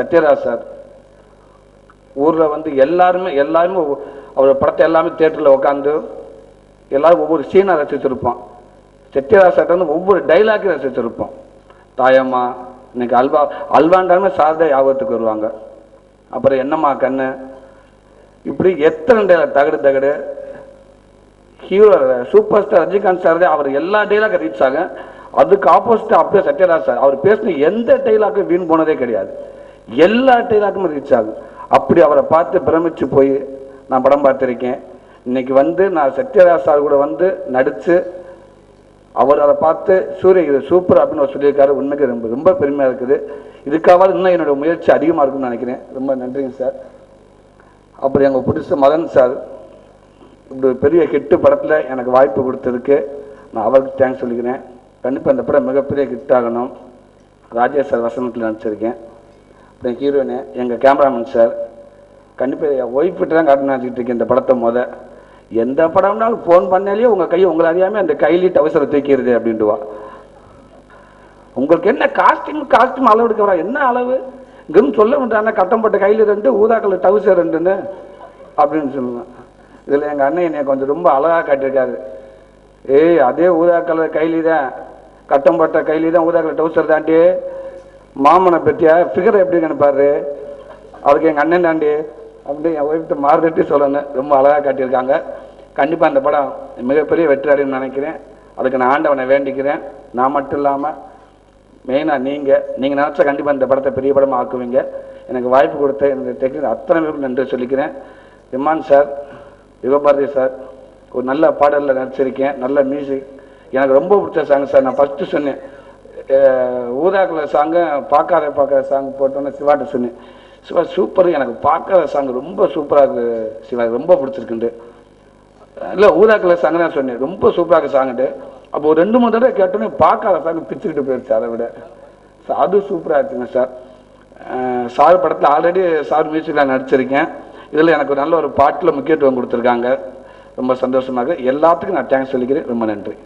Sathyaraj sir ஊரில் வந்து எல்லாருமே அவரோட படத்தை எல்லாமே தேட்டரில் உட்காந்து எல்லாரும் ஒவ்வொரு சீனாக ரசிச்சிருப்போம். சத்யராஜ் சார் வந்து ஒவ்வொரு டைலாக்கையும் ரசிச்சிருப்போம். தாயம்மா, இன்னைக்கு அல்வாண்டாலுமே சார் தான் ஞாபகத்துக்கு வருவாங்க. அப்புறம் என்னம்மா கண்ணு, இப்படி எத்தனை டைலாக், தகடு hero super star Rajinikanth sir தான் அவர் எல்லா டைலாக்கும் ரீச் ஆகும். அதுக்கு ஆப்போசிட்டாக அப்படியே சத்யராஜ் சார் அவர் பேசின எந்த டைலாக்கும் வீண் போனதே கிடையாது. எல்லா டைலாக்குமே ரீச் ஆகும். அப்படி அவரை பார்த்து பிரமிச்சு போய் நான் படம் பார்த்துருக்கேன். இன்னைக்கு வந்து நான் சத்யராஜ் சார் கூட வந்து நடித்து அவர் அதை பார்த்து சூரிய இது சூப்பர் அப்படின்னு சொல்லியிருக்காரு. உண்மைக்கு ரொம்ப ரொம்ப பெருமையாக இருக்குது. இதுக்காவது இன்னும் என்னோட முயற்சி அதிகமாக இருக்குன்னு நினைக்கிறேன். ரொம்ப நன்றிங்க சார். அப்புறம் எங்கள் பிடிச்ச மதன் சார் இப்படி பெரிய ஹிட்டு படத்தில் எனக்கு வாய்ப்பு கொடுத்ததுக்கு நான் அவருக்கு தேங்க்ஸ் சொல்லிக்கிறேன். கண்டிப்பாக இந்த படம் மிகப்பெரிய ஹிட் ஆகணும். ராஜேஷ் சார் வசனத்தில் நடிச்சிருக்கேன். அப்புறம் ஹீரோயினு எங்கள் கேமராமேன் சார், கண்டிப்பாக என் ஒய்ஃப்கிட்ட தான் காட்டணும் நினச்சிக்கிட்டு இருக்கேன். இந்த படத்தை எந்த படம்னாலும் ஃபோன் பண்ணாலே உங்கள் கையை உங்களை அறியாமல் அந்த கையிலேயே டவுசரை தூக்கிடுது அப்படின்ட்டுவா. உங்களுக்கு என்ன காஸ்டியூம் அளவு எடுக்க வரா, என்ன அளவு இங்கன்னு சொல்ல முடியாது. கட்டம்பட்ட கையில் 2, ஊதாக்கல் டவுசர் 2 அப்படின்னு சொல்லுவேன். இதில் எங்கள் அண்ணன் என்னை கொஞ்சம் ரொம்ப அழகாக காட்டியிருக்காரு. அதே ஊதாக்கல் கைலி தான், கட்டம்பட்ட கைலி தான், ஊதாக்கல் டவுசர் தாண்டி மாமனை பற்றியா ஃபிகரை எப்படி நினைப்பாரு, அவருக்கு எங்கள் அண்ணன் தாண்டி அப்படி என் ஒய்ஃப்ட்டு மாறுதட்டி சொல்லணும். ரொம்ப அழகாக காட்டியிருக்காங்க. கண்டிப்பாக அந்த படம் மிகப்பெரிய வெற்றி அடையும்னு நினைக்கிறேன். அதுக்கு நான் ஆண்டவனை வேண்டிக்கிறேன். நான் மட்டும் இல்லாமல் மெயினாக நீங்கள் நினச்சா கண்டிப்பாக இந்த படத்தை பெரிய படமாக ஆக்குவீங்க. எனக்கு வாய்ப்பு கொடுத்த எனக்கு டெக்னிக் அத்தனை பேருக்கு நன்றி சொல்லிக்கிறேன். இமான் சார், யுகபாரதி சார், ஒரு நல்ல பாடலில் நடிச்சிருக்கேன். நல்ல மியூசிக், எனக்கு ரொம்ப பிடிச்ச சாங் சார். நான் ஃபஸ்ட்டு சொன்னேன் ஊதாக்குள்ள சாங்கு பார்க்காத சாங் போட்டோன்னே சிவாட்ட சொன்னேன். சிவா சூப்பர், எனக்கு பார்க்காத சாங் ரொம்ப சூப்பராக இருக்குது சிவா, ரொம்ப பிடிச்சிருக்குண்டு. இல்லை ஊதாக்குள்ள சாங் தான் சொன்னேன், ரொம்ப சூப்பராக சாங்குட்டு. அப்போ ஒரு 2-3 தடவை கேட்டோன்னே பார்க்காத சாங் பிச்சுக்கிட்டு போயிடுச்சு. அதை விட அது சூப்பராக இருக்குங்க சார். சார் படத்தில் ஆல்ரெடி சார் மியூசிக்கில் நடிச்சிருக்கேன். இதில் எனக்கு ஒரு நல்ல ஒரு பாட்டில் முக்கியத்துவம் கொடுத்துருக்காங்க. ரொம்ப சந்தோஷமாக எல்லாத்துக்கும் நான் தேங்க்ஸ் சொல்லிக்கிறேன். ரொம்ப நன்றி.